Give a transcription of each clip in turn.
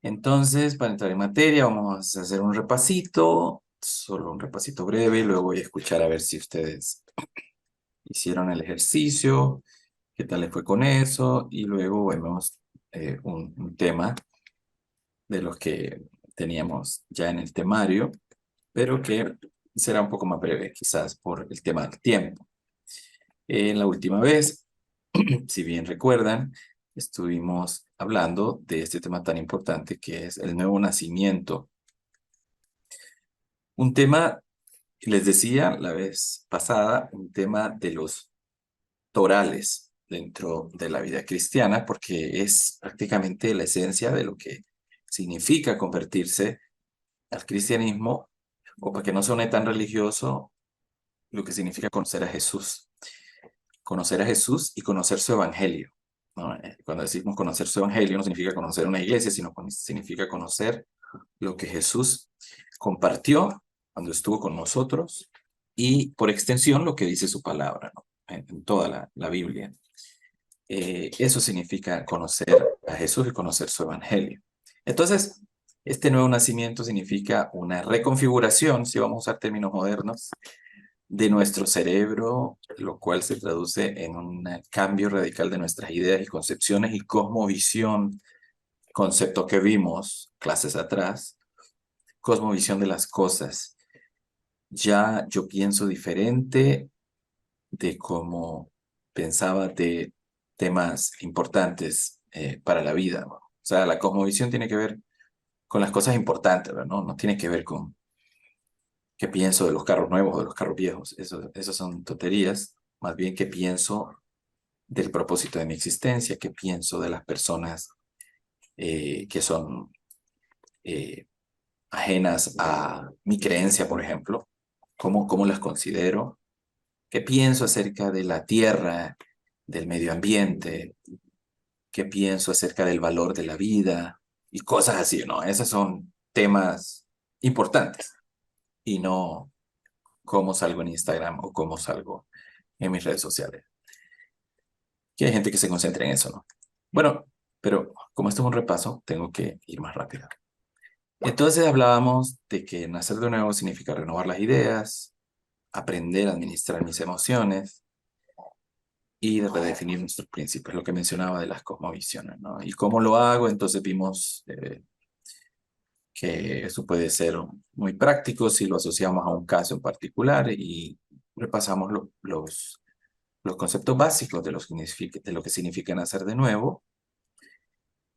Entonces, para entrar en materia, vamos a hacer un repasito, solo un repasito breve, luego voy a escuchar a ver si ustedes hicieron el ejercicio, qué tal les fue con eso, y luego vemos un tema de los que teníamos ya en el temario, pero que será un poco más breve, quizás por el tema del tiempo. La última vez, si bien recuerdan, estuvimos hablando de este tema tan importante que es el nuevo nacimiento. Un tema, les decía la vez pasada, un tema de los torales dentro de la vida cristiana, porque es prácticamente la esencia de lo que significa convertirse al cristianismo, o para que no suene tan religioso, lo que significa conocer a Jesús. Conocer a Jesús y conocer su evangelio, ¿no? Cuando decimos conocer su evangelio no significa conocer una iglesia, sino significa conocer lo que Jesús compartió cuando estuvo con nosotros y por extensión lo que dice su palabra, ¿no? En toda la Biblia. Eso significa conocer a Jesús y conocer su evangelio. Entonces, este nuevo nacimiento significa una reconfiguración, si vamos a usar términos modernos, de nuestro cerebro, lo cual se traduce en un cambio radical de nuestras ideas y concepciones y cosmovisión, concepto que vimos clases atrás, cosmovisión de las cosas. Ya yo pienso diferente de cómo pensaba de temas importantes para la vida, ¿no? O sea, la cosmovisión tiene que ver con las cosas importantes, ¿verdad? No tiene que ver con qué pienso de los carros nuevos o de los carros viejos. Eso son tonterías. Más bien qué pienso del propósito de mi existencia, qué pienso de las personas que son eh, ajenas a mi creencia, por ejemplo, cómo las considero, qué pienso acerca de la tierra, del medio ambiente, qué pienso acerca del valor de la vida y cosas así, ¿no? Esos son temas importantes y no cómo salgo en Instagram o cómo salgo en mis redes sociales. Que hay gente que se concentra en eso, ¿no? Bueno, pero como esto es un repaso, tengo que ir más rápido. Entonces hablábamos de que nacer de nuevo significa renovar las ideas, aprender a administrar mis emociones y redefinir nuestros principios, lo que mencionaba de las cosmovisiones, ¿no? ¿Y cómo lo hago? Entonces vimos que eso puede ser muy práctico si lo asociamos a un caso en particular y repasamos los conceptos básicos de lo que significa nacer de nuevo,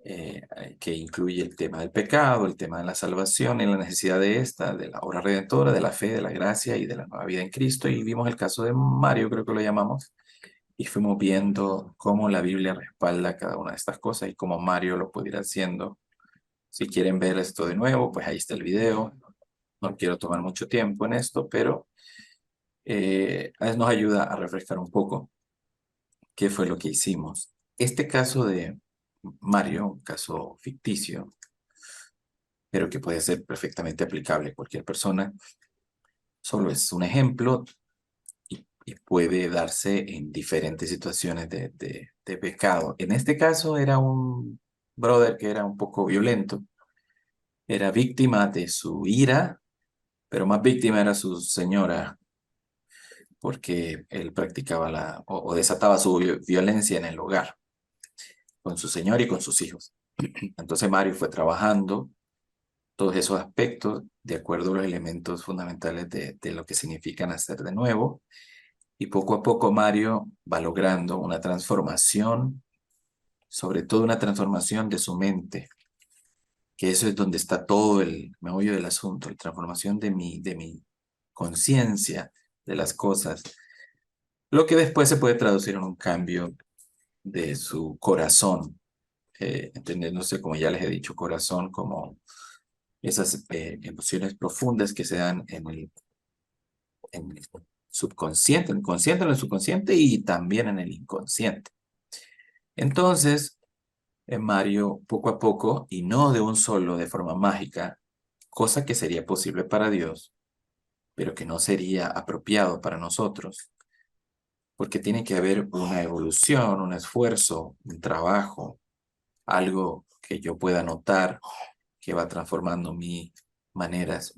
que incluye el tema del pecado, el tema de la salvación y la necesidad de esta, de la obra redentora, de la fe, de la gracia y de la nueva vida en Cristo. Y vimos el caso de Mario, creo que lo llamamos, y fuimos viendo cómo la Biblia respalda cada una de estas cosas y cómo Mario lo puede ir haciendo. Si quieren ver esto de nuevo, pues ahí está el video. No quiero tomar mucho tiempo en esto, pero a veces nos ayuda a refrescar un poco qué fue lo que hicimos. Este caso de Mario, un caso ficticio, pero que puede ser perfectamente aplicable a cualquier persona, solo es un ejemplo y puede darse en diferentes situaciones de pecado. En este caso era un brother que era un poco violento, era víctima de su ira, pero más víctima era su señora, porque él practicaba o desataba su violencia en el hogar, con su señora y con sus hijos. Entonces Mario fue trabajando todos esos aspectos de acuerdo a los elementos fundamentales de lo que significa nacer de nuevo. Y poco a poco Mario va logrando una transformación, sobre todo una transformación de su mente, que eso es donde está todo el meollo del asunto, la transformación de mi conciencia de las cosas, lo que después se puede traducir en un cambio de su corazón, entendiéndose, como ya les he dicho, corazón como esas emociones profundas que se dan en el subconsciente, en el consciente, en el subconsciente y también en el inconsciente. Entonces, Mario, poco a poco, y no de un solo, de forma mágica, cosa que sería posible para Dios, pero que no sería apropiado para nosotros, porque tiene que haber una evolución, un esfuerzo, un trabajo, algo que yo pueda notar que va transformando mis maneras.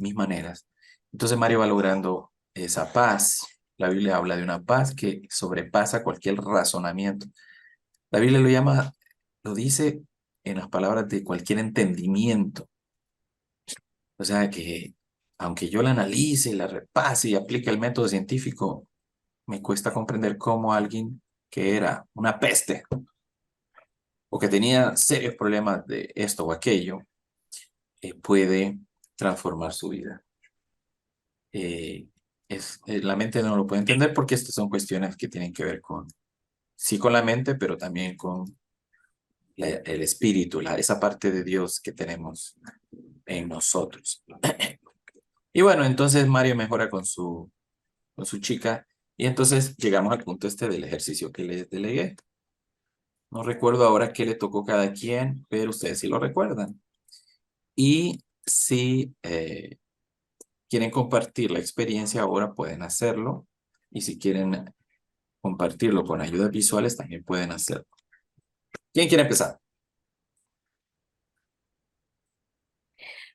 Entonces Mario va logrando esa paz. La Biblia habla de una paz que sobrepasa cualquier razonamiento. La Biblia lo llama, lo dice en las palabras de cualquier entendimiento. O sea que aunque yo la analice, la repase y aplique el método científico, me cuesta comprender cómo alguien que era una peste o que tenía serios problemas de esto o aquello, puede transformar su vida. Eh, la mente no lo puede entender porque estas son cuestiones que tienen que ver con, sí con la mente, pero también con el espíritu, esa parte de Dios que tenemos en nosotros. Y bueno, entonces Mario mejora con su chica y entonces llegamos al punto este del ejercicio que les delegué. No recuerdo ahora qué le tocó cada quien, pero ustedes sí lo recuerdan. Y si quieren compartir la experiencia ahora, pueden hacerlo. Y si quieren compartirlo con ayudas visuales, también pueden hacerlo. ¿Quién quiere empezar?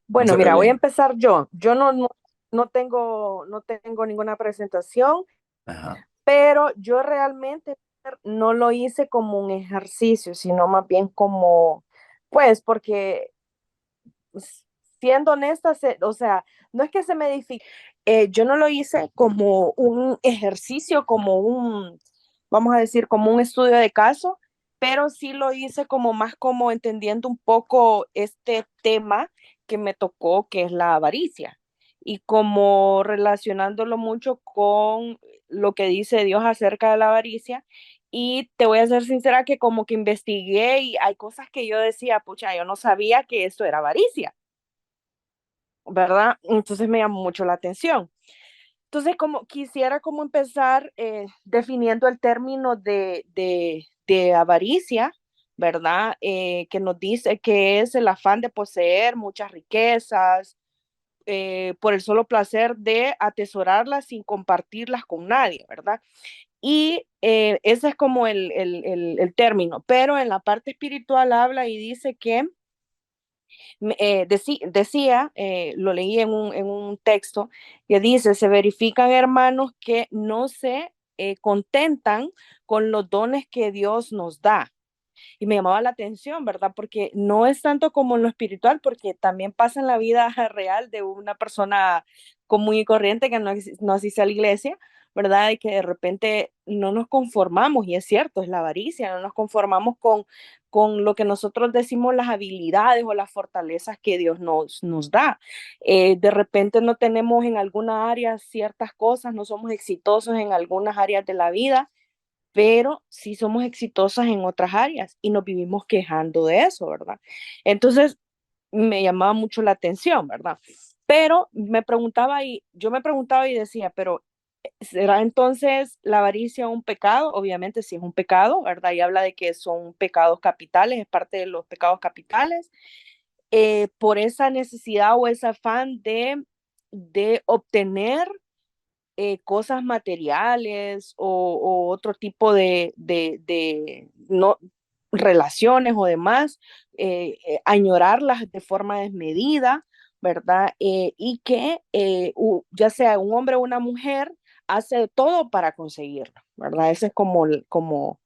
No Bueno, se mira, voy a peleen. empezar yo. Yo no tengo ninguna presentación, Ajá. pero yo realmente no lo hice como un ejercicio, sino más bien como, pues, porque siendo honesta, o sea, no es que se me dificulte, yo no lo hice como un ejercicio, vamos a decir, como un estudio de caso, pero sí lo hice como más como entendiendo un poco este tema que me tocó, que es la avaricia, y como relacionándolo mucho con lo que dice Dios acerca de la avaricia. Y te voy a ser sincera que como que investigué y hay cosas que yo decía, pucha, yo no sabía que esto era avaricia, ¿verdad? Entonces me llamó mucho la atención. Entonces, como quisiera como empezar definiendo el término de avaricia, ¿verdad? Que nos dice que es el afán de poseer muchas riquezas por el solo placer de atesorarlas sin compartirlas con nadie, ¿verdad? Y ese es como el término, pero en la parte espiritual habla y dice que decía, lo leí en un texto, que dice, se verifican hermanos que no se contentan con los dones que Dios nos da. Y me llamaba la atención, ¿verdad? Porque no es tanto como en lo espiritual, porque también pasa en la vida real de una persona común y corriente que no asiste a la iglesia, ¿verdad? Y que de repente no nos conformamos, y es cierto, es la avaricia, no nos conformamos con lo que nosotros decimos las habilidades o las fortalezas que Dios nos da. De repente no tenemos en alguna área ciertas cosas, no somos exitosos en algunas áreas de la vida, pero sí somos exitosas en otras áreas y nos vivimos quejando de eso, ¿verdad? Entonces, me llamaba mucho la atención, ¿verdad? Pero yo me preguntaba y decía, pero ¿será entonces la avaricia un pecado? Obviamente sí es un pecado, ¿verdad? Y habla de que son pecados capitales, es parte de los pecados capitales, por esa necesidad o ese afán de obtener cosas materiales o otro tipo de no, relaciones o demás, añorarlas de forma desmedida, ¿verdad? Y que ya sea un hombre o una mujer, hace todo para conseguirlo, ¿verdad? Ese es como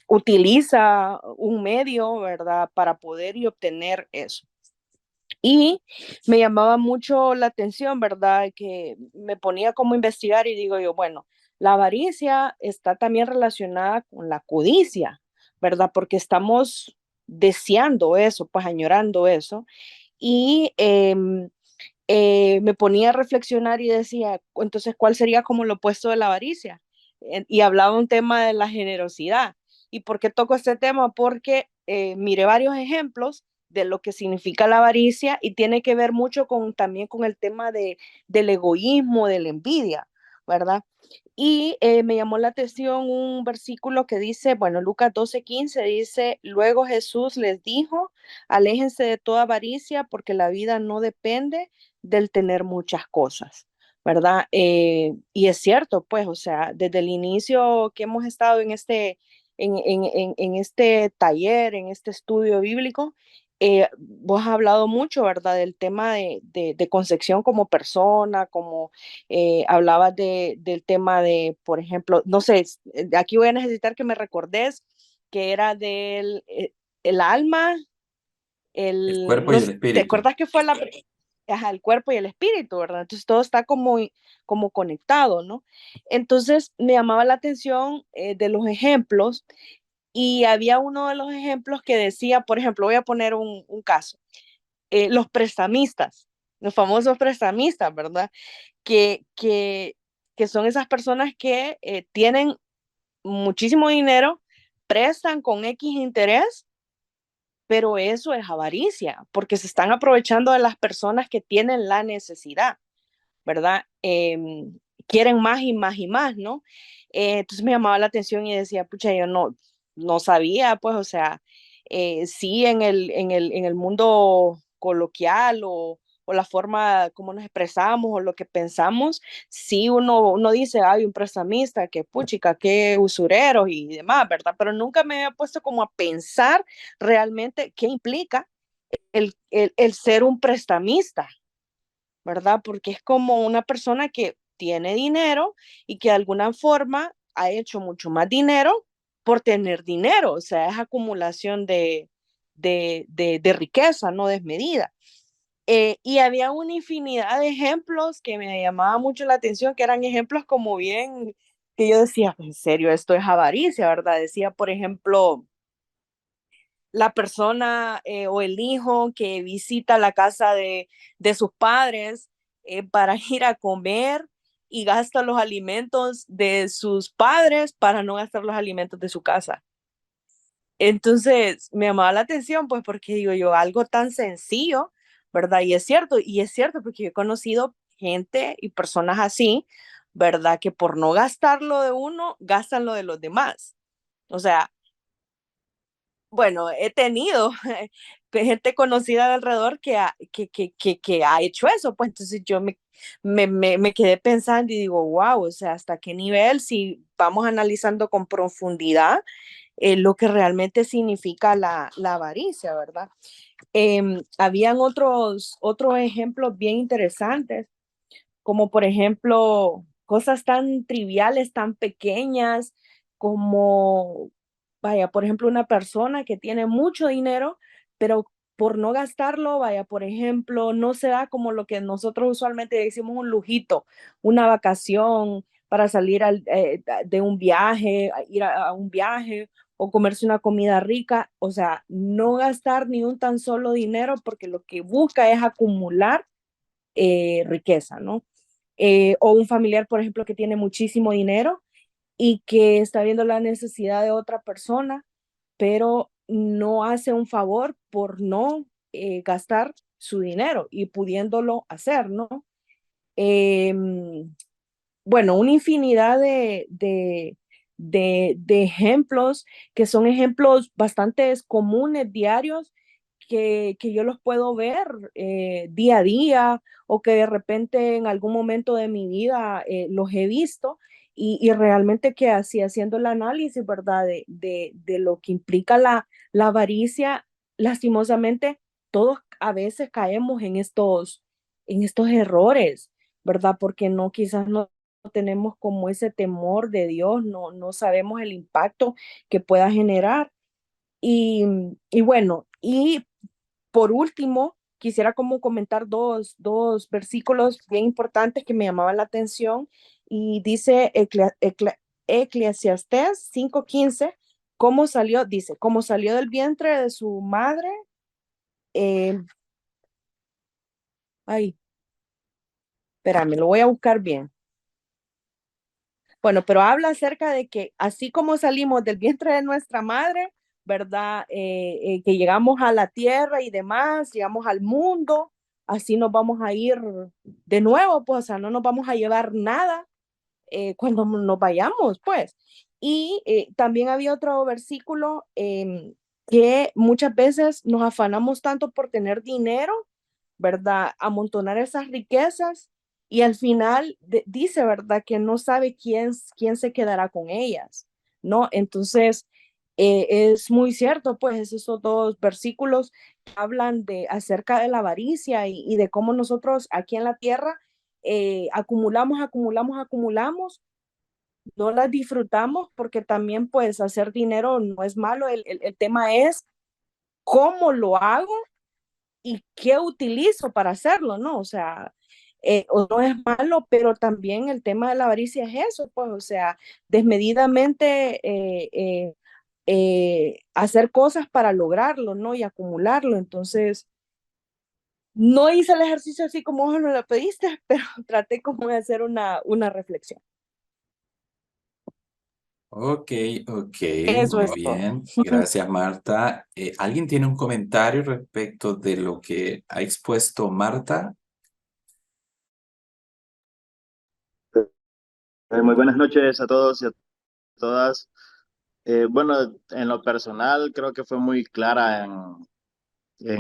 utiliza un medio, ¿verdad? Para poder y obtener eso. Y me llamaba mucho la atención, ¿verdad? Que me ponía como a investigar y digo yo, bueno, la avaricia está también relacionada con la codicia, ¿verdad? Porque estamos deseando eso, pues añorando eso. Y me ponía a reflexionar y decía, entonces, ¿cuál sería como lo opuesto de la avaricia? Y hablaba un tema de la generosidad. ¿Y por qué toco este tema? Porque miré varios ejemplos de lo que significa la avaricia y tiene que ver mucho también con el tema del egoísmo, de la envidia, ¿verdad? Y me llamó la atención un versículo que dice, bueno, Lucas 12:15 dice, luego Jesús les dijo, aléjense de toda avaricia porque la vida no depende del tener muchas cosas, ¿verdad? Y es cierto, pues, o sea, desde el inicio que hemos estado en este taller, en este estudio bíblico, vos has hablado mucho, ¿verdad? Del tema de Concepción como persona, como hablabas del tema de, por ejemplo, no sé, aquí voy a necesitar que me recordes que era del el alma, El cuerpo no, y el ¿te espíritu. acuerdas que fue ajá, el cuerpo y el espíritu, ¿verdad? Entonces todo está como conectado, ¿no? Entonces me llamaba la atención de los ejemplos y había uno de los ejemplos que decía, por ejemplo, voy a poner un caso, los prestamistas, los famosos prestamistas, ¿verdad? Que, que, que son esas personas que tienen muchísimo dinero, prestan con X interés, pero eso es avaricia, porque se están aprovechando de las personas que tienen la necesidad, ¿verdad? Quieren más y más y más, ¿no? Entonces me llamaba la atención y decía, pucha, yo no sabía, pues, o sea, sí en el mundo coloquial o la forma como nos expresamos o lo que pensamos, sí uno dice, hay un prestamista, que puchica, qué usureros y demás, ¿verdad? Pero nunca me había puesto como a pensar realmente qué implica el ser un prestamista, ¿verdad? Porque es como una persona que tiene dinero y que de alguna forma ha hecho mucho más dinero por tener dinero, o sea, es acumulación de riqueza no desmedida. Y había una infinidad de ejemplos que me llamaba mucho la atención, que eran ejemplos como bien, que yo decía, en serio, esto es avaricia, ¿verdad? Decía, por ejemplo, la persona o el hijo que visita la casa de sus padres para ir a comer y gasta los alimentos de sus padres para no gastar los alimentos de su casa. Entonces me llamaba la atención, pues porque digo yo, algo tan sencillo, ¿verdad? Y es cierto porque yo he conocido gente y personas así, ¿verdad? Que por no gastar lo de uno, gastan lo de los demás. O sea, bueno, he tenido gente conocida alrededor que ha hecho eso, pues entonces yo me quedé pensando y digo, wow, o sea, ¿hasta qué nivel si vamos analizando con profundidad lo que realmente significa la avaricia, ¿verdad? Habían otros ejemplos bien interesantes, como por ejemplo cosas tan triviales, tan pequeñas, como, vaya, por ejemplo, una persona que tiene mucho dinero, pero por no gastarlo, vaya, por ejemplo, no se da como lo que nosotros usualmente decimos un lujito, una vacación para salir de un viaje, ir a un viaje o comerse una comida rica, o sea, no gastar ni un tan solo dinero porque lo que busca es acumular riqueza, ¿no? O un familiar, por ejemplo, que tiene muchísimo dinero y que está viendo la necesidad de otra persona, pero no hace un favor por no gastar su dinero y pudiéndolo hacer, ¿no? Eh, bueno, una infinidad de ejemplos que son ejemplos bastante comunes, diarios, que yo los puedo ver día a día o que de repente en algún momento de mi vida los he visto y realmente que así haciendo el análisis, ¿verdad? De lo que implica la avaricia, lastimosamente todos a veces caemos en estos errores, ¿verdad? Porque no, quizás no tenemos como ese temor de Dios, no sabemos el impacto que pueda generar. Y bueno, y por último, quisiera como comentar dos versículos bien importantes que me llamaban la atención. Y dice Eclesiastés 5:15, ¿cómo salió? Dice, cómo salió del vientre de su madre. eh, Ay, espérame, lo voy a buscar bien. Bueno, pero habla acerca de que así como salimos del vientre de nuestra madre, ¿verdad? Que llegamos a la tierra y demás, llegamos al mundo, así nos vamos a ir de nuevo, pues, o sea, no nos vamos a llevar nada cuando nos vayamos, pues. Y también había otro versículo que muchas veces nos afanamos tanto por tener dinero, ¿verdad? Amontonar esas riquezas y al final dice, ¿verdad? Que no sabe quién se quedará con ellas, ¿no? Entonces, es muy cierto, pues esos dos versículos hablan de acerca de la avaricia y de cómo nosotros aquí en la tierra acumulamos, no las disfrutamos porque también pues hacer dinero no es malo, el tema es cómo lo hago y qué utilizo para hacerlo, ¿no? O sea, o no es malo, pero también el tema de la avaricia es eso, pues, o sea, desmedidamente hacer cosas para lograrlo, ¿no? Y acumularlo. Entonces, no hice el ejercicio así como vos me lo pediste, pero traté como de hacer una reflexión. Ok, ok, Eso muy es todo. bien. Gracias, Marta. ¿Alguien tiene un comentario respecto de lo que ha expuesto Marta? Muy buenas noches a todos y a todas. Bueno, en lo personal creo que fue muy clara en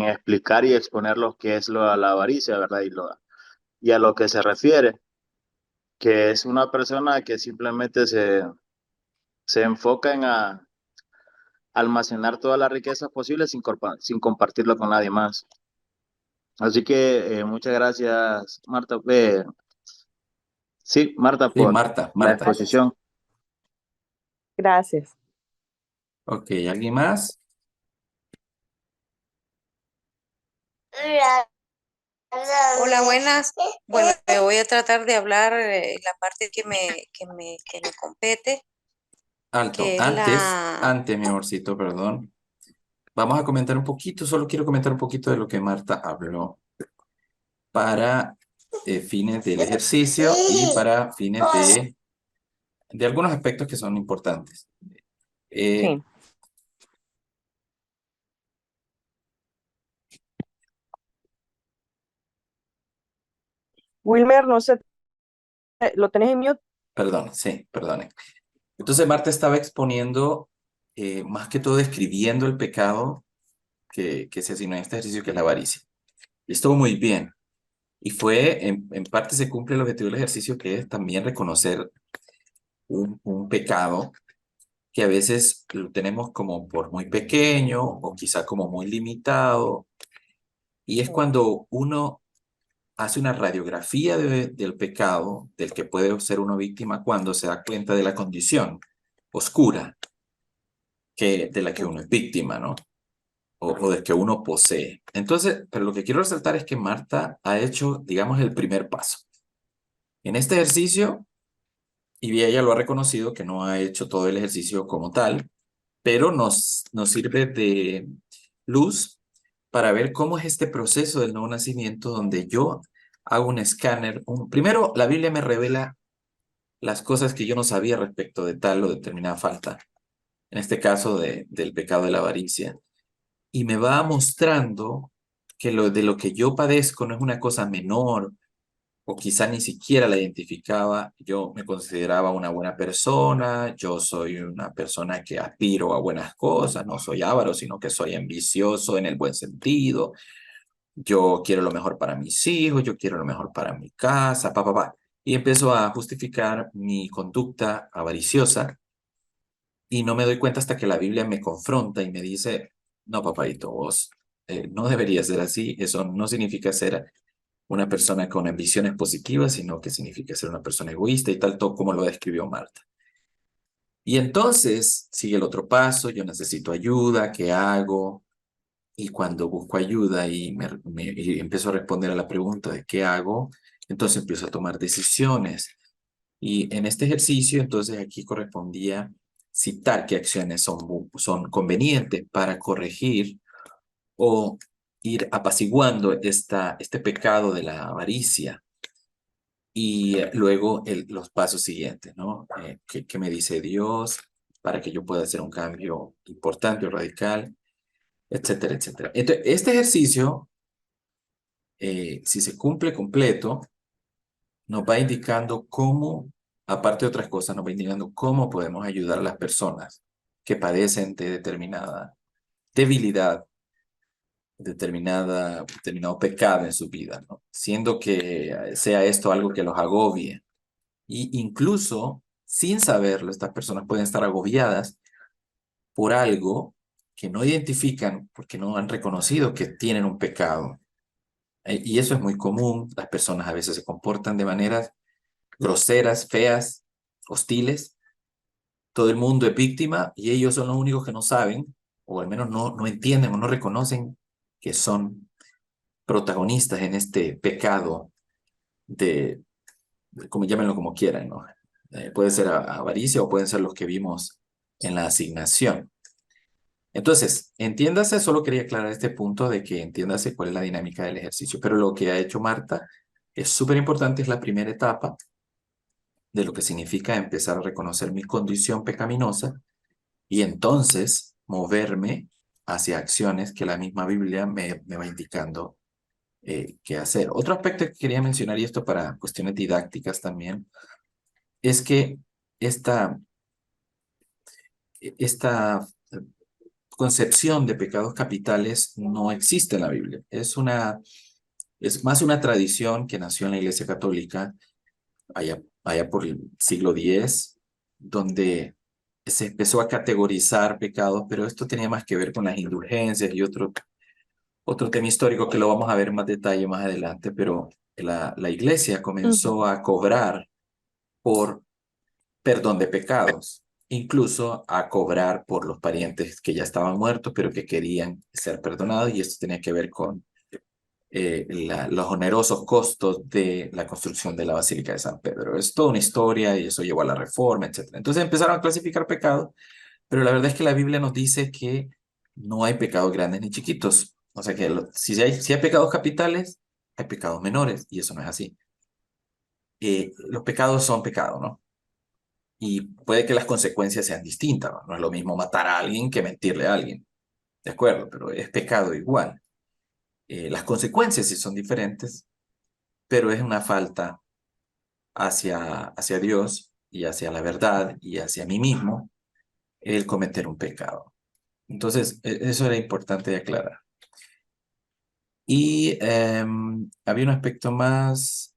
explicar y exponer lo que es la avaricia, ¿verdad? Y a lo que se refiere, que es una persona que simplemente se enfoca en almacenar todas las riquezas posibles sin compartirlo con nadie más. Así que muchas gracias, Marta. Sí, Marta, Sí, por Marta, la Marta. exposición. Gracias. Ok, ¿alguien más? Hola, buenas. Bueno, voy a tratar de hablar la parte que me compete, Alto. que es Antes, mi amorcito, perdón. Vamos a comentar un poquito, solo quiero comentar un poquito de lo que Marta habló para fines del ejercicio y para fines de algunos aspectos que son importantes. Eh, Sí. Wilmer, no sé, ¿lo tenés en mute? Perdón, sí, perdone. Entonces Marta estaba exponiendo, más que todo describiendo el pecado que se asignó en este ejercicio, que es la avaricia. Y estuvo muy bien. Y fue, en parte se cumple el objetivo del ejercicio, que es también reconocer un pecado que a veces lo tenemos como por muy pequeño o quizá como muy limitado. Y es cuando uno hace una radiografía del pecado del que puede ser uno víctima cuando se da cuenta de la condición oscura de la que uno es víctima, ¿no? O del que uno posee. Entonces, pero lo que quiero resaltar es que Marta ha hecho, digamos, el primer paso. En este ejercicio, y ella lo ha reconocido que no ha hecho todo el ejercicio como tal, pero nos sirve de luz para ver cómo es este proceso del nuevo nacimiento donde yo hago un escáner. Primero, la Biblia me revela las cosas que yo no sabía respecto de tal o determinada falta, en este caso del pecado de la avaricia, y me va mostrando que de lo que yo padezco no es una cosa menor, o quizá ni siquiera la identificaba. Yo me consideraba una buena persona, yo soy una persona que aspiro a buenas cosas, no soy avaro, sino que soy ambicioso en el buen sentido. Yo quiero lo mejor para mis hijos, yo quiero lo mejor para mi casa, pa, pa, pa. Y empiezo a justificar mi conducta avariciosa y no me doy cuenta hasta que la Biblia me confronta y me dice, no, papadito, vos no deberías ser así, eso no significa ser una persona con ambiciones positivas, sino que significa ser una persona egoísta y tal, todo como lo describió Marta. Y entonces sigue el otro paso, yo necesito ayuda, ¿qué hago? Y cuando busco ayuda y empiezo a responder a la pregunta de qué hago, entonces empiezo a tomar decisiones. Y en este ejercicio, entonces aquí correspondía citar qué acciones son convenientes para corregir o ir apaciguando este pecado de la avaricia. Y luego los pasos siguientes, ¿no? ¿Qué me dice Dios para que yo pueda hacer un cambio importante o radical, etcétera, etcétera? Entonces, este ejercicio, si se cumple completo, nos va indicando cómo, aparte de otras cosas, nos va indicando cómo podemos ayudar a las personas que padecen de determinada debilidad, determinado pecado en su vida, ¿no? Siendo que sea esto algo que los agobie. Y incluso, sin saberlo, estas personas pueden estar agobiadas por algo que no identifican porque no han reconocido que tienen un pecado. Y eso es muy común. Las personas a veces se comportan de maneras groseras, feas, hostiles. Todo el mundo es víctima y ellos son los únicos que no saben, o al menos no entienden o no reconocen que son protagonistas en este pecado de, como llámenlo como quieran, ¿no? Puede ser avaricia o pueden ser los que vimos en la asignación. Entonces, entiéndase, solo quería aclarar este punto de que entiéndase cuál es la dinámica del ejercicio, pero lo que ha hecho Marta es súper importante, es la primera etapa de lo que significa empezar a reconocer mi condición pecaminosa y entonces moverme hacia acciones que la misma Biblia me va indicando qué hacer. Otro aspecto que quería mencionar, y esto para cuestiones didácticas también, es que esta, esta concepción de pecados capitales no existe en la Biblia. Es más una tradición que nació en la Iglesia Católica allá por el siglo X, donde se empezó a categorizar pecados, pero esto tenía más que ver con las indulgencias y otro tema histórico que lo vamos a ver en más detalle más adelante, pero la Iglesia Ujú. comenzó a cobrar por perdón de pecados, incluso a cobrar por los parientes que ya estaban muertos, pero que querían ser perdonados, y esto tenía que ver con los onerosos costos de la construcción de la Basílica de San Pedro. Es toda una historia y eso llevó a la Reforma, etc. Entonces empezaron a clasificar pecados, pero la verdad es que la Biblia nos dice que no hay pecados grandes ni chiquitos. O sea que si hay pecados capitales, hay pecados menores, y eso no es así. Los pecados son pecados, ¿no? Y puede que las consecuencias sean distintas, ¿no? No es lo mismo matar a alguien que mentirle a alguien, ¿de acuerdo? Pero es pecado igual. Las consecuencias sí son diferentes, pero es una falta hacia Dios y hacia la verdad y hacia mí mismo el cometer un pecado. Entonces, eso era importante de aclarar. Y había un aspecto más,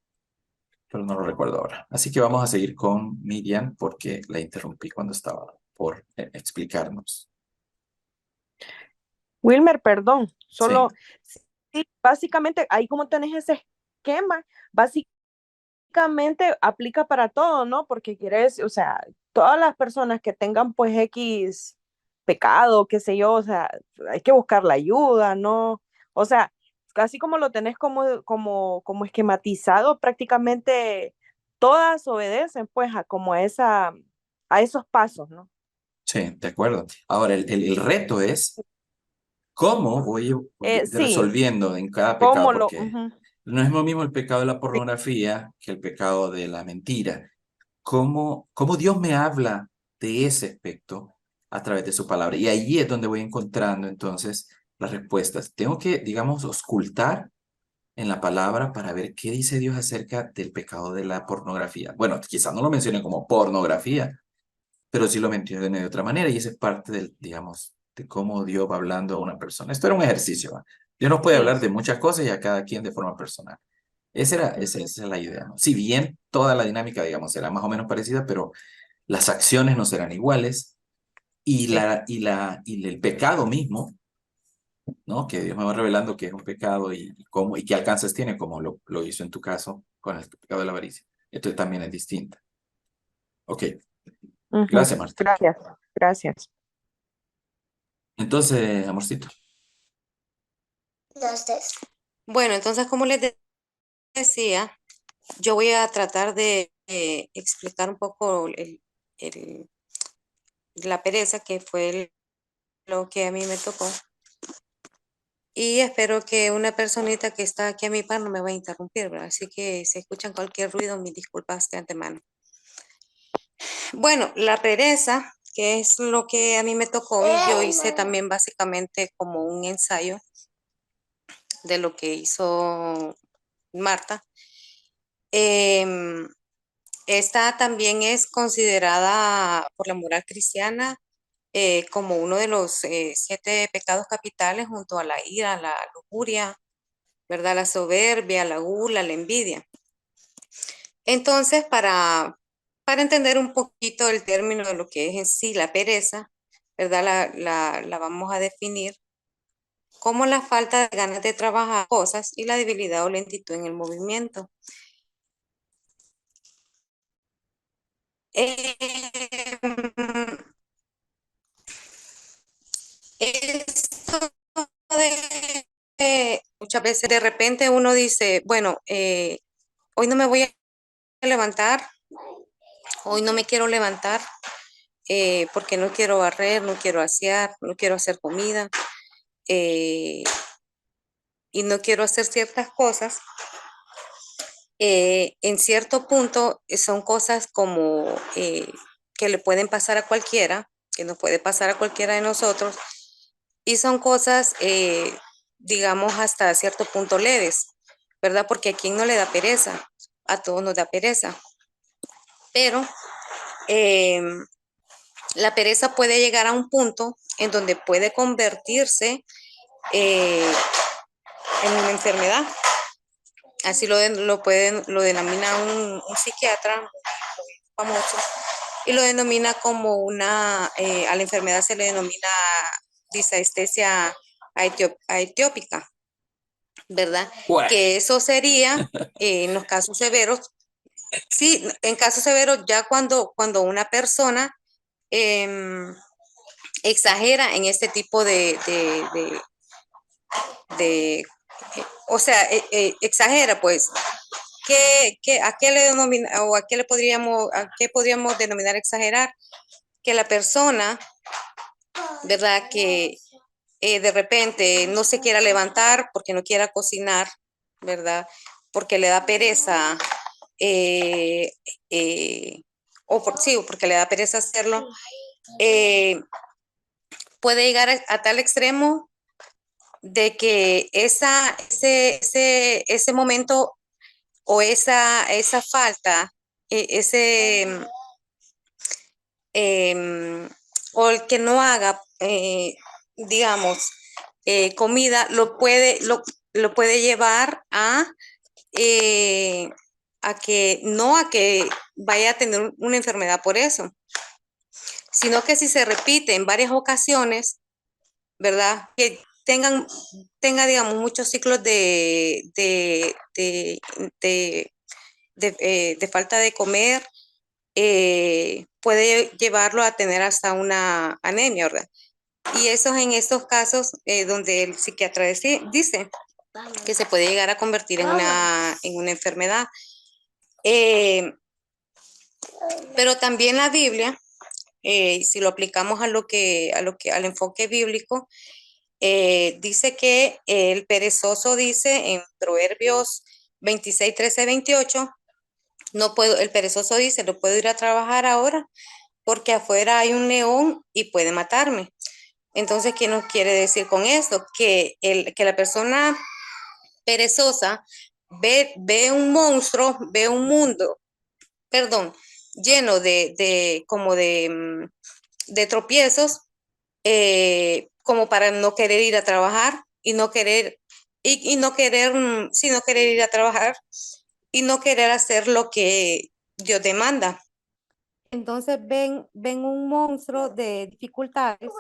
pero no lo recuerdo ahora. Así que vamos a seguir con Miriam porque la interrumpí cuando estaba por explicarnos. Wilmer, perdón, Sí, solo, sí, básicamente, ahí como tenés ese esquema, básicamente aplica para todo, ¿no? Porque quieres, o sea, todas las personas que tengan pues X pecado, qué sé yo, o sea, hay que buscar la ayuda, ¿no? O sea, casi como lo tenés como esquematizado, prácticamente todas obedecen pues como a esos pasos, ¿no? sí, de acuerdo. Ahora, el reto es cómo voy Sí, resolviendo en cada pecado, cómo lo, porque ujú, no es lo mismo el pecado de la sí, pornografía que el pecado de la mentira. ¿Cómo Dios me habla de ese aspecto a través de su palabra? Y ahí es donde voy encontrando entonces las respuestas. Tengo que, digamos, auscultar en la palabra para ver qué dice Dios acerca del pecado de la pornografía. Bueno, quizás no lo mencione como pornografía, pero sí lo mencione de otra manera, y esa es parte del, digamos, de cómo Dios va hablando a una persona. Esto era un ejercicio, ¿va? Dios nos puede sí, hablar de muchas cosas y a cada quien de forma personal. Esa es la idea, ¿no? Si bien toda la dinámica, digamos, será más o menos parecida, pero las acciones no serán iguales, y, sí. y el pecado mismo, ¿no? Que Dios me va revelando que es un pecado y qué alcances tiene, como lo hizo en tu caso con el pecado de la avaricia. Esto también es distinto. Ok, Ujú. gracias, Marta. Gracias, gracias. Entonces, amorcito. Bueno, entonces, como les decía, yo voy a tratar de explicar un poco el- la pereza, que fue lo que a mí me tocó. Y espero que una personita que está aquí a mi par no me va a interrumpir, ¿verdad? Así que si escuchan cualquier ruido, mis disculpas de antemano. Bueno, la pereza, que es lo que a mí me tocó, y yo hice también básicamente como un ensayo de lo que hizo Marta. Em, Esta también es considerada por la moral cristiana como uno de los 7 pecados capitales, junto a la ira, la lujuria, ¿verdad? La soberbia, la gula, la envidia. Entonces, para entender un poquito el término de lo que es en sí la pereza, ¿verdad? La vamos a definir como la falta de ganas de trabajar cosas y la debilidad o lentitud en el movimiento. Esto muchas veces de repente uno dice, bueno, hoy no me voy a levantar, hoy no me quiero levantar porque no quiero barrer, no quiero asear, no quiero hacer comida y no quiero hacer ciertas cosas. En cierto punto son cosas como que le pueden pasar a cualquiera, que nos puede pasar a cualquiera de nosotros, y son cosas, digamos, hasta cierto punto leves, ¿verdad? Porque a quien no le da pereza, a todos nos da pereza, pero la pereza puede llegar a un punto en donde puede convertirse en una enfermedad. Así lo denomina un psiquiatra muy famoso y lo denomina como a la enfermedad se le denomina disestesia etiópica, ¿verdad? Ué, Que eso sería en los casos severos, sí, en casos severos ya cuando una persona exagera en este tipo o sea, exagera pues. ¿A qué le denomina o a qué podríamos denominar exagerar? Que la persona, ¿verdad? Que de repente no se quiera levantar porque no quiera cocinar, ¿verdad? Porque le da pereza, eh, sí, o porque le da pereza hacerlo, puede llegar a tal extremo de que ese momento o esa falta, o el que no haga, digamos, comida, lo puede llevar a que vaya a tener una enfermedad por eso, sino que si se repite en varias ocasiones, ¿verdad? Que tenga, digamos, muchos ciclos de falta de comer, puede llevarlo a tener hasta una anemia, ¿verdad? Y eso es en estos casos donde el psiquiatra dice que se puede llegar a convertir en una enfermedad. Pero también la Biblia, si lo aplicamos al enfoque bíblico, dice que el perezoso dice en Proverbios 26, 13, 28, el perezoso dice, no puedo ir a trabajar ahora porque afuera hay un león y puede matarme. Entonces, ¿qué nos quiere decir con esto? Que la persona perezosa ve un monstruo, ve un mundo, perdón, lleno de tropiezos, como para no querer ir a trabajar y no querer, sí, no querer ir a trabajar y no querer hacer lo que Dios demanda. Entonces ven un monstruo de dificultades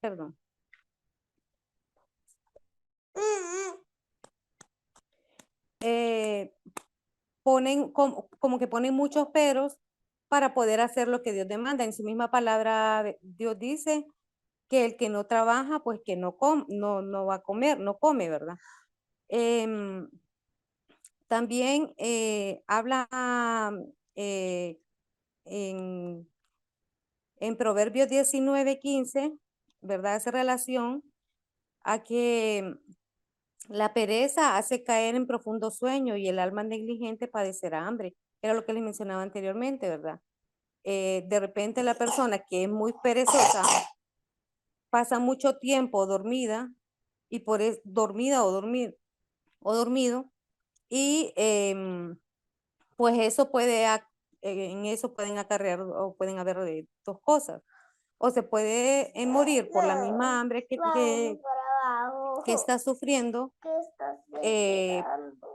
perdón. Ponen como que ponen muchos peros para poder hacer lo que Dios demanda. En su misma palabra, Dios dice que el que no trabaja, pues que no va a comer, no come, ¿verdad? También habla en Proverbios 19:15, ¿verdad? Hace relación a que la pereza hace caer en profundo sueño y el alma negligente padecerá hambre. Era lo que les mencionaba anteriormente, ¿verdad? De repente la persona que es muy perezosa pasa mucho tiempo dormida y dormida o dormido y pues eso en eso pueden acarrear o pueden haber dos cosas. O se puede morir por la misma hambre que está sufriendo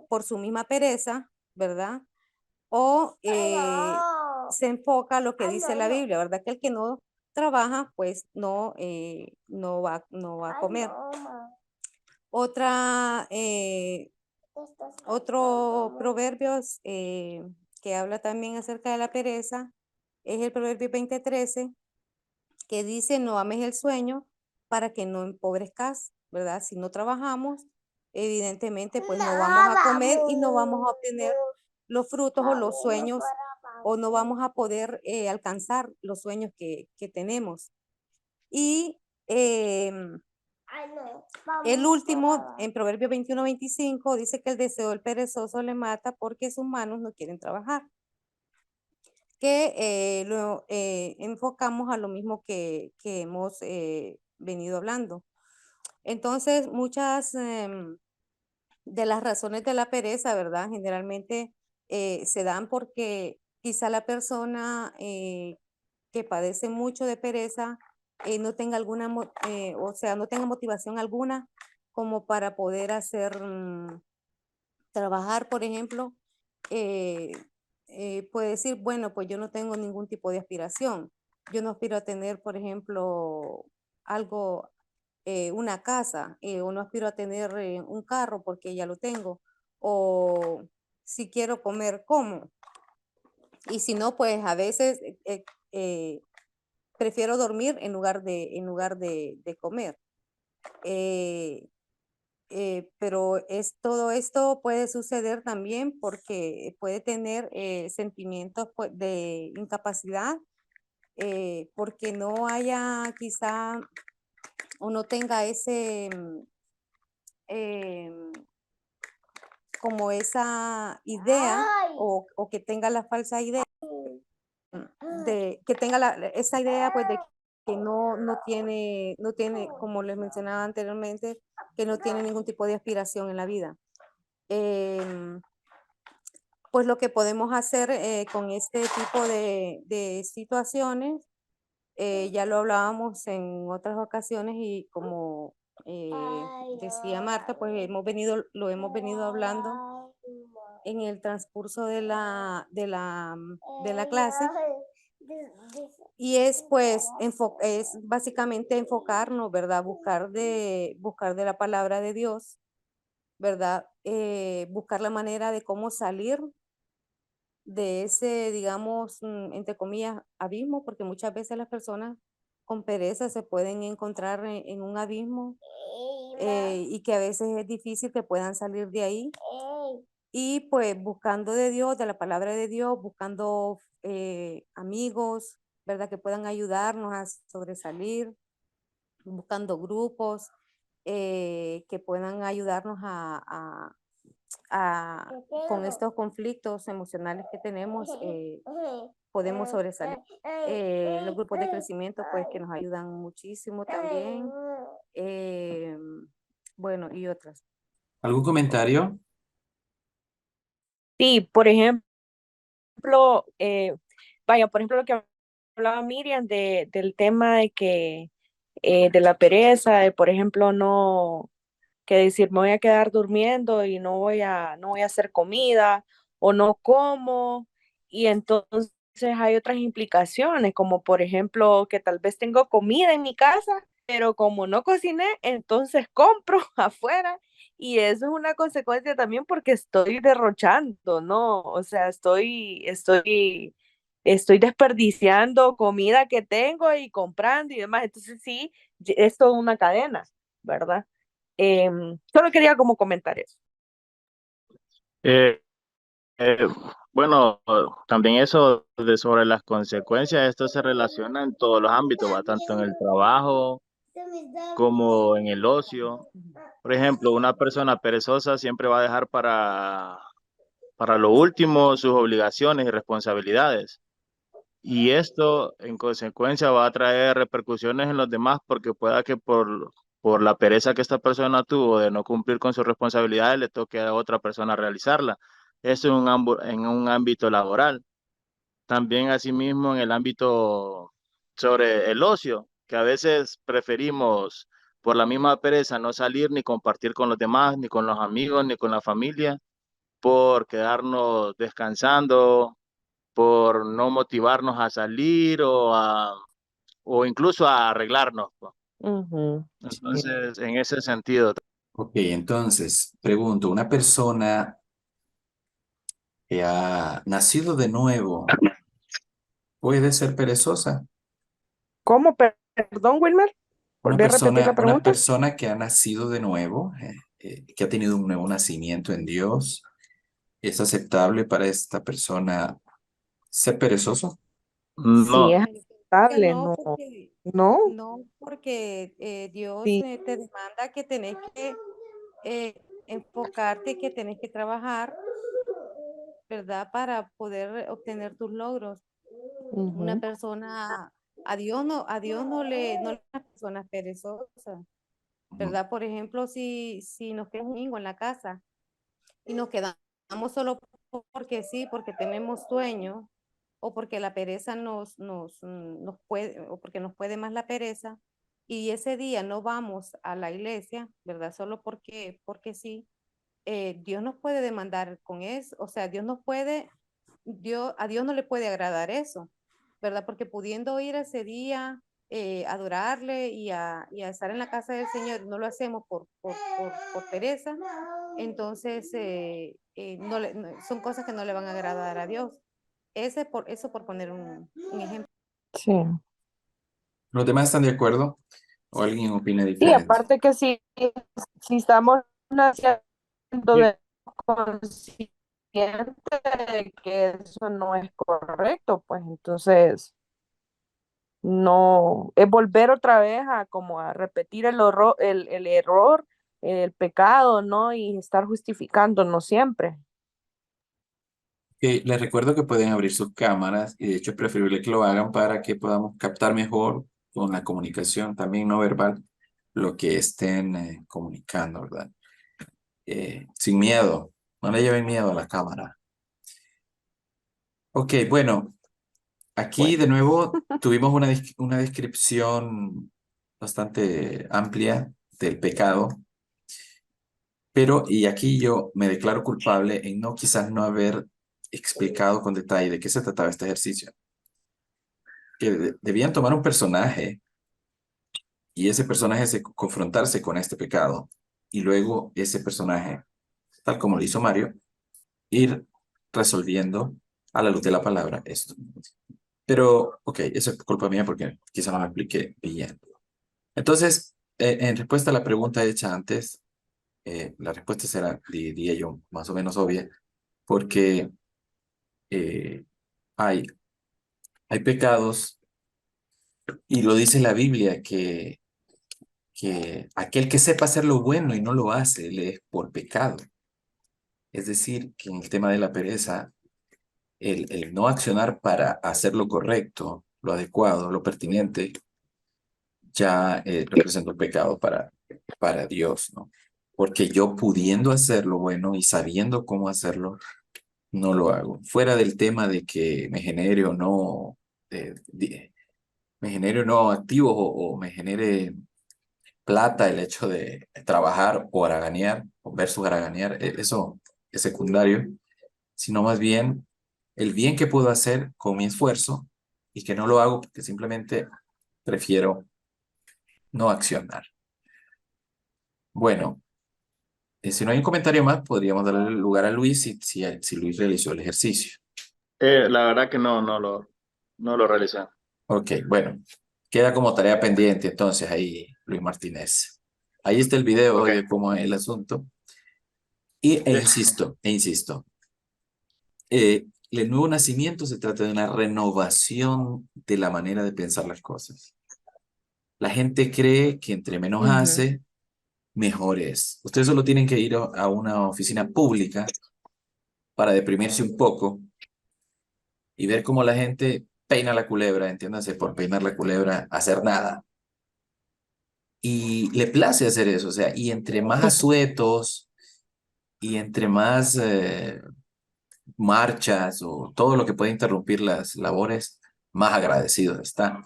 por su misma pereza, ¿verdad? O se enfoca a lo que dice la Biblia, ¿verdad? Que el que no trabaja, pues no, no va a comer. Otro proverbios que habla también acerca de la pereza es el proverbio 20:13, que dice: no ames el sueño para que no empobrezcas, ¿verdad? Si no trabajamos, evidentemente pues no vamos a comer y no vamos a obtener los frutos o los sueños, o no vamos a poder alcanzar los sueños que tenemos. Y el último, en Proverbio 21:25, dice que el deseo del perezoso le mata porque sus manos no quieren trabajar. Que lo enfocamos a lo mismo que hemos venido hablando. Entonces, muchas de las razones de la pereza, ¿verdad? Generalmente se dan porque quizá la persona que padece mucho de pereza no tenga alguna, o sea, no tenga motivación alguna como para poder hacer, trabajar, por ejemplo, puede decir, bueno, pues yo no tengo ningún tipo de aspiración. Yo no aspiro a tener, por ejemplo, algo, una casa, o no aspiro a tener un carro porque ya lo tengo. O si quiero comer, como. Y si no, pues a veces prefiero dormir en lugar de comer. Pero todo esto puede suceder también porque puede tener sentimientos pues, de incapacidad, porque no haya quizá o no tenga ese, como esa idea o que tenga la falsa idea de que tenga esa idea pues de que no tiene, como les mencionaba anteriormente, que no tiene ningún tipo de aspiración en la vida. Pues lo que podemos hacer con este tipo de situaciones, ya lo hablábamos en otras ocasiones y como decía Marta, pues lo hemos venido hablando en el transcurso de la clase. Y es pues, es básicamente enfocarnos, ¿verdad? Buscar de la palabra de Dios, ¿verdad? Buscar la manera de cómo salir de ese, digamos, entre comillas, abismo, porque muchas veces las personas con pereza se pueden encontrar en un abismo y que a veces es difícil que puedan salir de ahí. Y pues buscando de Dios, de la palabra de Dios, buscando amigos, ¿verdad? Que puedan ayudarnos a sobresalir, buscando grupos que puedan ayudarnos con estos conflictos emocionales que tenemos, podemos sobresalir. Los grupos de crecimiento, pues, que nos ayudan muchísimo también. Bueno, y otras. ¿Algún comentario? Sí, por ejemplo, vaya, por ejemplo, lo que hablaba Miriam del tema de que de la pereza, de por ejemplo, no, que decir me voy a quedar durmiendo y no voy a hacer comida o no como, y entonces hay otras implicaciones, como por ejemplo que tal vez tengo comida en mi casa, pero como no cociné, entonces compro afuera, y eso es una consecuencia también porque estoy derrochando, ¿no? O sea, estoy desperdiciando comida que tengo y comprando y demás, entonces sí, es toda una cadena, ¿verdad? Solo quería como comentar eso. Eh, eh, bueno, también eso de sobre las consecuencias, esto se relaciona en todos los ámbitos, ¿va? Tanto en el trabajo como en el ocio. Por ejemplo, una persona perezosa siempre va a dejar para lo último sus obligaciones y responsabilidades. Y esto, en consecuencia, va a traer repercusiones en los demás porque pueda que por la pereza que esta persona tuvo de no cumplir con sus responsabilidades, le toque a otra persona realizarla. Eso en un ámbito laboral. También, asimismo, en el ámbito sobre el ocio, que a veces preferimos, por la misma pereza, no salir ni compartir con los demás, ni con los amigos, ni con la familia, por quedarnos descansando por no motivarnos a salir o incluso a arreglarnos, pues. Ujú, sí. Entonces, en ese sentido. Ok, entonces, pregunto, ¿una persona que ha nacido de nuevo puede ser perezosa? ¿Cómo? Perdón, Wilmer. ¿Podría repetir la Una pregunta? persona que ha nacido de nuevo, que ha tenido un nuevo nacimiento en Dios, ¿es aceptable para esta persona ser perezoso? Sí, No, es Que aceptable, no, no, porque no, no, porque Dios sí. te demanda que tenés que enfocarte, que tenés que trabajar, ¿verdad? Para poder obtener tus logros. Una Ujú, persona, a Dios no le da personas perezosas, Ujú. ¿verdad? Por ejemplo, si nos quedamos un domingo en la casa y nos quedamos solo porque sí, porque tenemos sueño, o porque la pereza nos puede, o porque nos puede más la pereza, y ese día no vamos a la iglesia, ¿verdad? Solo porque sí, Dios nos puede demandar con eso, o sea, a Dios no le puede agradar eso, ¿verdad? Porque pudiendo ir ese día, adorarle y a estar en la casa del Señor, no lo hacemos por pereza, entonces son cosas que no le van a agradar a Dios. Eso por poner un ejemplo. sí. ¿Los demás están de acuerdo? ¿O alguien opina Sí, diferente? aparte que si estamos naciendo de consciente de que eso no es correcto, pues entonces no, es volver otra vez a como a repetir el error, el pecado, ¿no? Y estar justificándonos siempre. Les recuerdo que pueden abrir sus cámaras y de hecho es preferible que lo hagan para que podamos captar mejor con la comunicación también no verbal lo que estén comunicando, ¿verdad? Sin miedo, no le lleven miedo a la cámara. Ok, bueno, aquí Bueno, de nuevo tuvimos una descripción bastante amplia del pecado, pero y aquí yo me declaro culpable en no quizás no haber explicado con detalle de qué se trataba este ejercicio. Que debían tomar un personaje y ese personaje se confrontarse con este pecado y luego ese personaje, tal como lo hizo Mario, ir resolviendo a la luz de la palabra esto. Pero, ok, eso es culpa mía porque quizá no me expliqué bien. Entonces, en respuesta a la pregunta hecha antes, la respuesta será, diría yo, más o menos obvia, porque eh, hay, hay pecados, y lo dice la Biblia, que aquel que sepa hacer lo bueno y no lo hace, le es por pecado. Es decir, que en el tema de la pereza, el no accionar para hacer lo correcto, lo adecuado, lo pertinente, ya representa un pecado para Dios, ¿no? Porque yo pudiendo hacer lo bueno y sabiendo cómo hacerlo, no lo hago. Fuera del tema de que me genere o no, me genere o no activos o me genere plata el hecho de trabajar o haraganear, o versus haraganear, eso es secundario, sino más bien el bien que puedo hacer con mi esfuerzo y que no lo hago porque simplemente prefiero no accionar. Bueno, si no hay un comentario más, podríamos darle lugar a Luis si Luis realizó el ejercicio. la verdad que no lo realicé. Ok, bueno, queda como tarea pendiente entonces ahí, Luis Martínez. Ahí está el video Ok, de cómo es el asunto. Insisto, el nuevo nacimiento se trata de una renovación de la manera de pensar las cosas. La gente cree que entre menos ujú, hace, mejor es. Ustedes solo tienen que ir a una oficina pública para deprimirse un poco y ver cómo la gente peina la culebra, entiéndase, por peinar la culebra, hacer nada. Y le place hacer eso, o sea, y entre más asuetos y entre más marchas o todo lo que puede interrumpir las labores, más agradecidos están.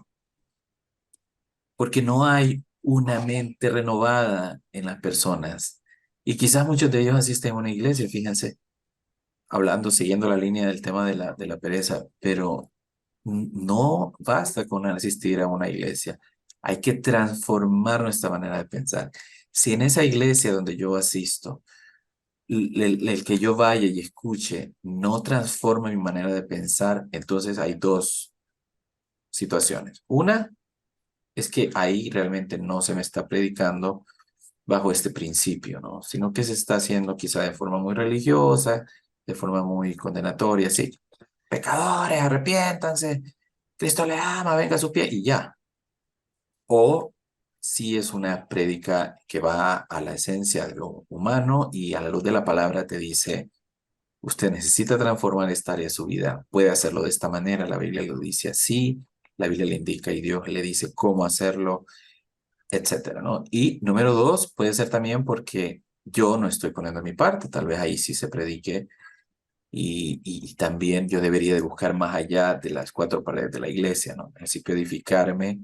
Porque no hay una mente renovada en las personas. Y quizás muchos de ellos asisten a una iglesia, fíjense, hablando, siguiendo la línea del tema de la pereza, pero no basta con asistir a una iglesia. Hay que transformar nuestra manera de pensar. Si en esa iglesia donde yo asisto, el que yo vaya y escuche no transforma mi manera de pensar, entonces hay dos situaciones. Una es que ahí realmente no se me está predicando bajo este principio, ¿no? Sino que se está haciendo quizá de forma muy religiosa, de forma muy condenatoria, sí. Pecadores, arrepiéntanse, Cristo le ama, venga a su pie y ya. O si es una prédica que va a la esencia de lo humano y a la luz de la palabra te dice, usted necesita transformar esta área de su vida, puede hacerlo de esta manera, la Biblia lo dice así, la Biblia le indica y Dios le dice cómo hacerlo, etcétera, ¿no? Y número dos, puede ser también porque yo no estoy poniendo mi parte, tal vez ahí sí se predique y también yo debería de buscar más allá de las cuatro paredes de la iglesia, ¿no? Necesito edificarme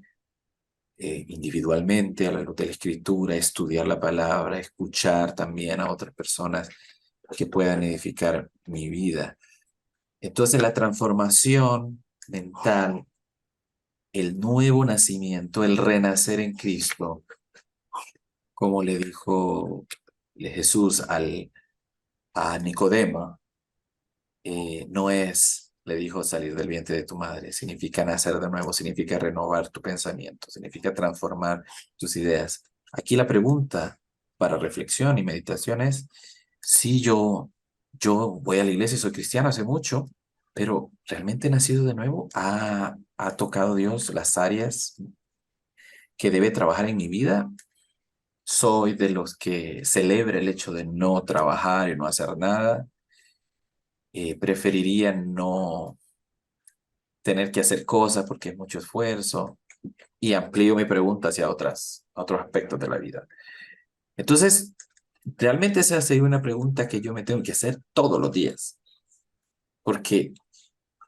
individualmente a la luz de la escritura, estudiar la palabra, escuchar también a otras personas que puedan edificar mi vida. Entonces la transformación mental, el nuevo nacimiento, el renacer en Cristo, como le dijo Jesús a Nicodemo, no es, le dijo, salir del vientre de tu madre, significa nacer de nuevo, significa renovar tu pensamiento, significa transformar tus ideas. Aquí la pregunta para reflexión y meditación es, si yo voy a la iglesia y soy cristiano hace mucho, pero ¿realmente he nacido de nuevo? ¿Ha tocado Dios las áreas que debe trabajar en mi vida? ¿Soy de los que celebra el hecho de no trabajar y no hacer nada? Preferiría no tener que hacer cosas porque es mucho esfuerzo y amplío mi pregunta hacia otros aspectos de la vida. Entonces, realmente esa sería una pregunta que yo me tengo que hacer todos los días, porque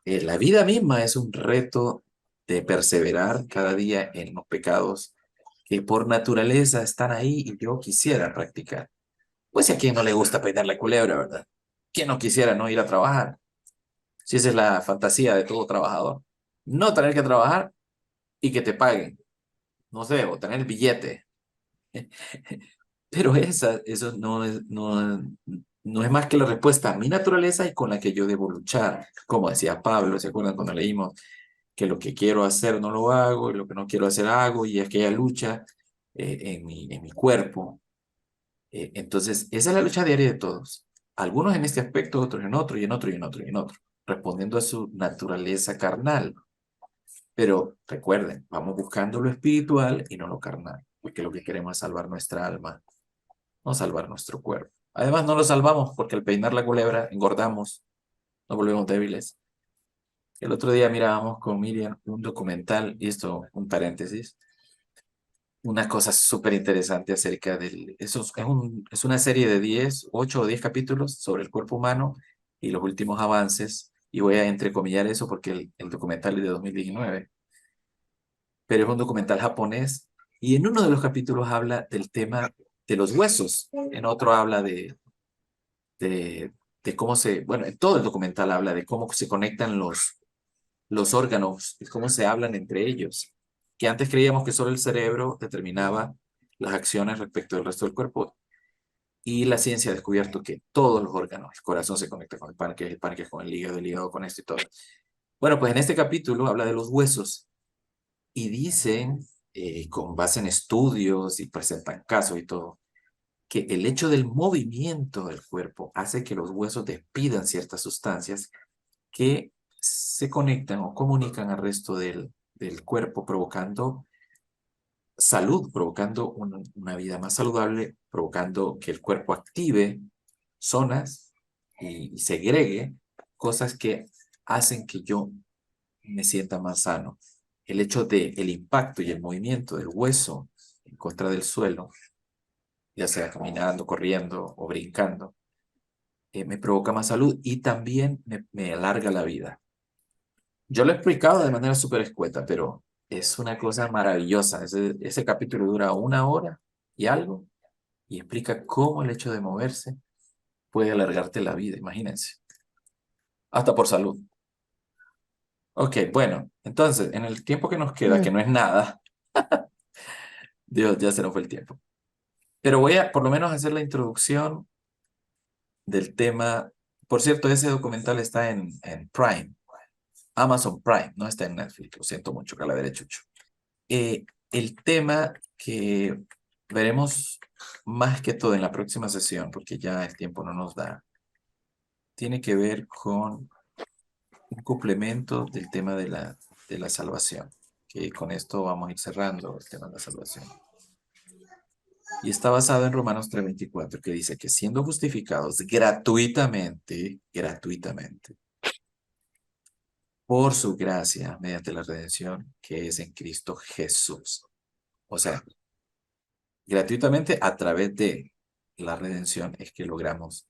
la vida misma es un reto de perseverar cada día en los pecados que por naturaleza están ahí y yo quisiera practicar. Pues si a quien no le gusta peinar la culebra, ¿verdad? ¿Quién no quisiera no ir a trabajar? Si esa es la fantasía de todo trabajador. No tener que trabajar y que te paguen. No sé, o tener el billete. Pero eso no es más que la respuesta a mi naturaleza y con la que yo debo luchar. Como decía Pablo, ¿se acuerdan cuando leímos que lo que quiero hacer no lo hago y lo que no quiero hacer hago y aquella lucha en mi cuerpo? Entonces, esa es la lucha diaria de todos. Algunos en este aspecto, otros en otro y en otro y en otro y en otro, respondiendo a su naturaleza carnal. Pero recuerden, vamos buscando lo espiritual y no lo carnal, porque lo que queremos es salvar nuestra alma, no salvar nuestro cuerpo. Además, no lo salvamos porque al peinar la culebra engordamos, nos volvemos débiles. El otro día mirábamos con Miriam un documental, y esto, un paréntesis, una cosa súper interesante acerca del... es una serie de 8 o 10 capítulos sobre el cuerpo humano y los últimos avances, y voy a entrecomillar eso porque el documental es de 2019, pero es un documental japonés, y en uno de los capítulos habla del tema de los huesos, en otro habla de, de cómo se... Bueno, en todo el documental habla de cómo se conectan los órganos y cómo se hablan entre ellos, que antes creíamos que solo el cerebro determinaba las acciones respecto del resto del cuerpo y la ciencia ha descubierto que todos los órganos, el corazón se conecta con el páncreas con el hígado con esto y todo. Bueno, pues en este capítulo habla de los huesos y dicen, con base en estudios y presentan casos y todo, que el hecho del movimiento del cuerpo hace que los huesos despidan ciertas sustancias que se conectan o comunican al resto del cuerpo, provocando salud, provocando una vida más saludable, provocando que el cuerpo active zonas y segregue cosas que hacen que yo me sienta más sano. El hecho del impacto y el movimiento del hueso en contra del suelo, ya sea caminando, corriendo o brincando, me provoca más salud y también me alarga la vida. Yo lo he explicado de manera súper escueta, pero es una cosa maravillosa. Ese capítulo dura 1 hora y algo y explica cómo el hecho de moverse puede alargarte la vida, imagínense. hasta por salud. Ok, bueno, entonces, en el tiempo que nos queda, que no es nada, Dios, ya se nos fue el tiempo. Pero voy a por lo menos hacer la introducción del tema. Por cierto, ese documental está en Prime, Amazon Prime, no está en Netflix, lo siento mucho, Calavera Chucho. El tema que veremos más que todo en la próxima sesión, porque ya el tiempo no nos da, tiene que ver con un complemento del tema de la salvación, que con esto vamos a ir cerrando el tema de la salvación. Y está basado en Romanos 3:24, que dice que siendo justificados gratuitamente, por su gracia, mediante la redención que es en Cristo Jesús. O sea, gratuitamente a través de la redención es que logramos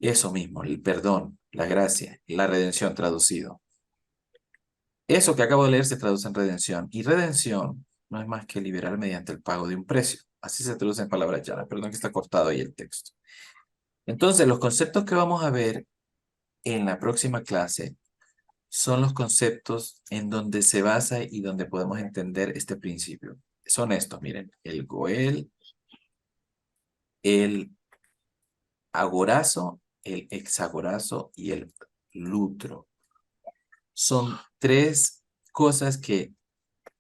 eso mismo, el perdón, la gracia, la redención traducido. Eso que acabo de leer se traduce en redención. Y redención no es más que liberar mediante el pago de un precio. Así se traduce en palabras llanas. Perdón que está cortado ahí el texto. Entonces, los conceptos que vamos a ver en la próxima clase son los conceptos en donde se basa y donde podemos entender este principio. Son estos, miren, el goel, el agorazo, el hexagorazo y el lutro. Son tres cosas que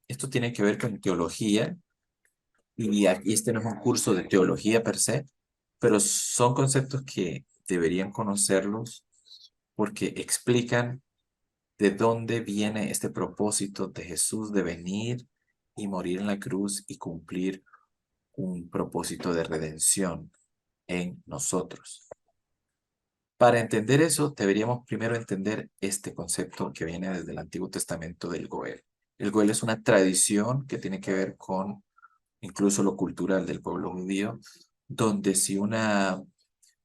esto tiene que ver con teología, y aquí este no es un curso de teología per se, pero son conceptos que deberían conocerlos porque explican de dónde viene este propósito de Jesús de venir y morir en la cruz y cumplir un propósito de redención en nosotros. Para entender eso, deberíamos primero entender este concepto que viene desde el Antiguo Testamento del Goel. El Goel es una tradición que tiene que ver con incluso lo cultural del pueblo judío, donde si una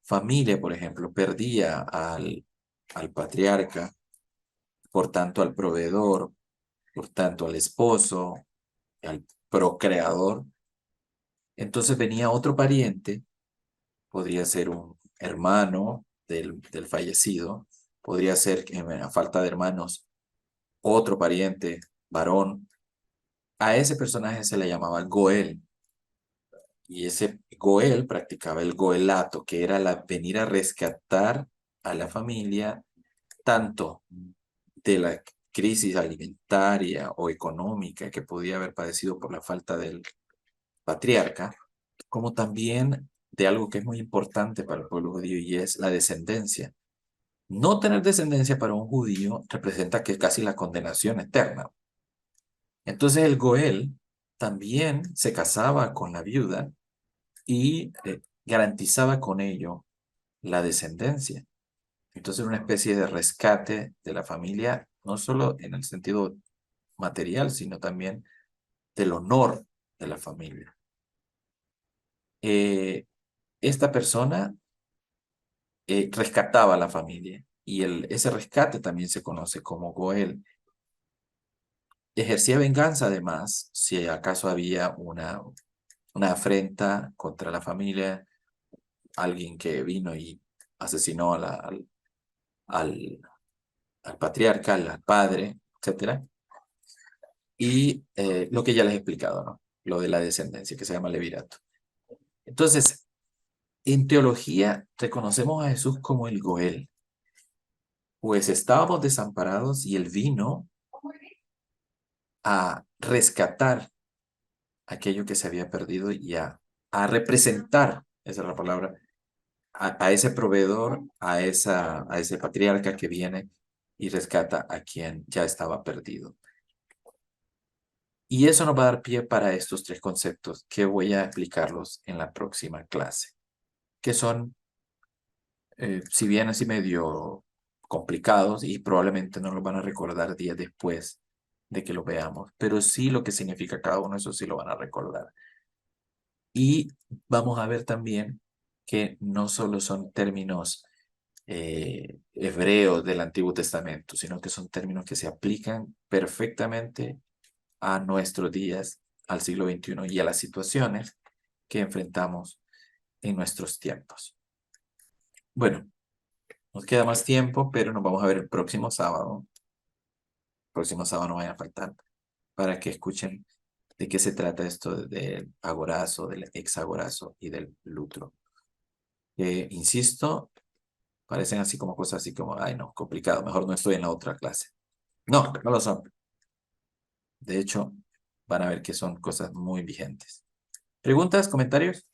familia, por ejemplo, perdía al patriarca, por tanto al proveedor, por tanto al esposo, al procreador, entonces venía otro pariente, podría ser un hermano del fallecido, podría ser, a falta de hermanos, otro pariente, varón. A ese personaje se le llamaba Goel. Y ese Goel practicaba el goelato, que era venir a rescatar a la familia, tanto de la crisis alimentaria o económica que podía haber padecido por la falta del patriarca, como también de algo que es muy importante para el pueblo judío y es la descendencia. No tener descendencia para un judío representa que casi la condenación eterna. Entonces el Goel también se casaba con la viuda y garantizaba con ello la descendencia. Entonces era una especie de rescate de la familia, no solo en el sentido material, sino también del honor de la familia. Esta persona rescataba a la familia y ese rescate también se conoce como Goel. Ejercía venganza además si acaso había una afrenta contra la familia, alguien que vino y asesinó al patriarca, al padre, etc. Y lo que ya les he explicado, ¿no? Lo de la descendencia, que se llama levirato. Entonces, en teología reconocemos a Jesús como el Goel, pues estábamos desamparados y Él vino a rescatar aquello que se había perdido y a representar, esa es la palabra, a ese proveedor, a ese patriarca que viene y rescata a quien ya estaba perdido. Y eso nos va a dar pie para estos tres conceptos que voy a explicarlos en la próxima clase, que son, si bien así medio complicados y probablemente no los van a recordar días después de que lo veamos, pero sí lo que significa cada uno, eso sí lo van a recordar. Y vamos a ver también que no solo son términos hebreos del Antiguo Testamento, sino que son términos que se aplican perfectamente a nuestros días, al siglo XXI y a las situaciones que enfrentamos en nuestros tiempos. Bueno, Nos queda más tiempo, pero nos vamos a ver el próximo sábado. El próximo sábado no vayan a faltar para que escuchen de qué se trata esto del agorazo, del hexagorazo y del lutro. Insisto, parecen así como cosas así como, ay no, complicado, mejor no estoy en la otra clase. No, no lo son. De hecho, van a ver que son cosas muy vigentes. ¿Preguntas, comentarios?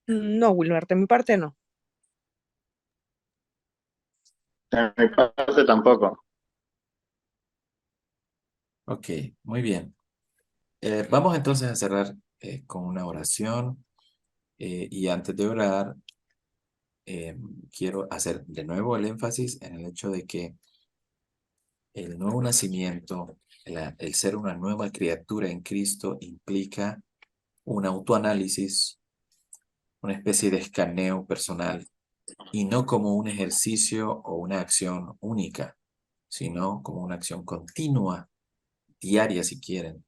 No, Wilmer, de mi parte no. En mi parte tampoco. Ok, muy bien. Vamos entonces a cerrar con una oración. Y antes de orar, quiero hacer de nuevo el énfasis en el hecho de que el nuevo nacimiento, el ser una nueva criatura en Cristo implica un autoanálisis, una especie de escaneo personal, y no como un ejercicio o una acción única, sino como una acción continua, diaria si quieren,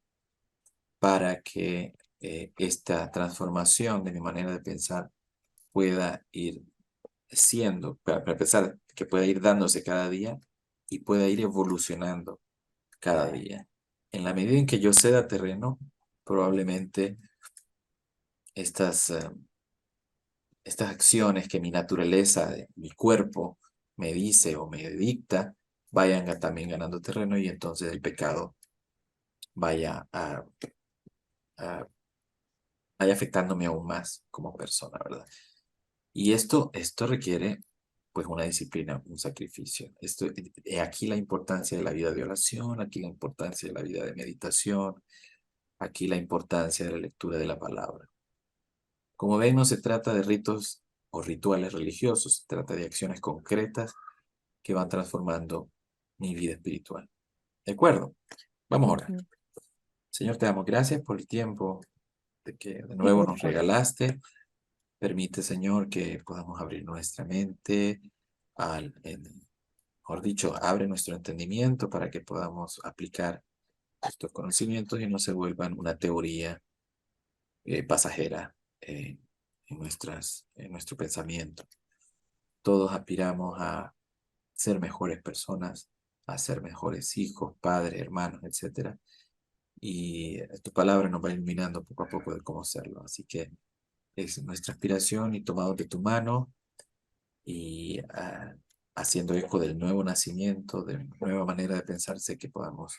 para que esta transformación de mi manera de pensar pueda ir siendo, para empezar, que pueda ir dándose cada día y pueda ir evolucionando cada día. En la medida en que yo ceda terreno, probablemente estas, estas acciones que mi naturaleza, mi cuerpo me dice o me dicta, vayan también ganando terreno y entonces el pecado vaya vaya afectándome aún más como persona, ¿verdad? Y esto requiere pues una disciplina, un sacrificio. Aquí la importancia de la vida de oración, aquí la importancia de la vida de meditación, aquí la importancia de la lectura de la palabra. Como ven, no se trata de ritos o rituales religiosos, se trata de acciones concretas que van transformando mi vida espiritual. ¿De acuerdo? Vamos a orar. Ujú. Señor, te damos gracias por el tiempo de que de Sí, nuevo nos Wilmer. regalaste. Permite, Señor, que podamos abrir nuestra mente, mejor dicho, abre nuestro entendimiento para que podamos aplicar estos conocimientos y no se vuelvan una teoría pasajera en nuestro pensamiento. Todos aspiramos a ser mejores personas, a ser mejores hijos, padres, hermanos, etc. Y tu palabra nos va iluminando poco a poco de cómo serlo. Así que es nuestra aspiración y tomados de tu mano y haciendo eco del nuevo nacimiento, de nueva manera de pensarse que podamos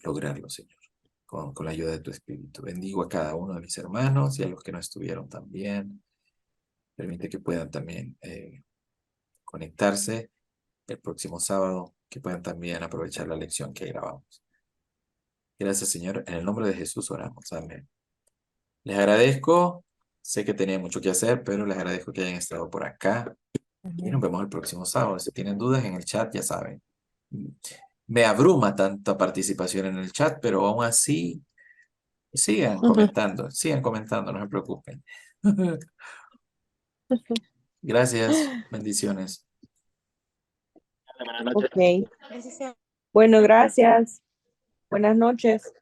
lograrlo, Señor, con la ayuda de tu Espíritu. Bendigo a cada uno de mis hermanos y a los que no estuvieron también. Permite que puedan también conectarse el próximo sábado, que puedan también aprovechar la lección que grabamos. Gracias, Señor. En el nombre de Jesús oramos. Amén. Les agradezco. Sé que tenía mucho que hacer, pero les agradezco que hayan estado por acá. Y nos vemos el próximo sábado. Si tienen dudas en el chat, ya saben. Me abruma tanta participación en el chat, pero aún así, Ujú. sigan comentando, no se preocupen. Gracias, bendiciones. Buenas noches. Ok. Bueno, gracias. Buenas noches.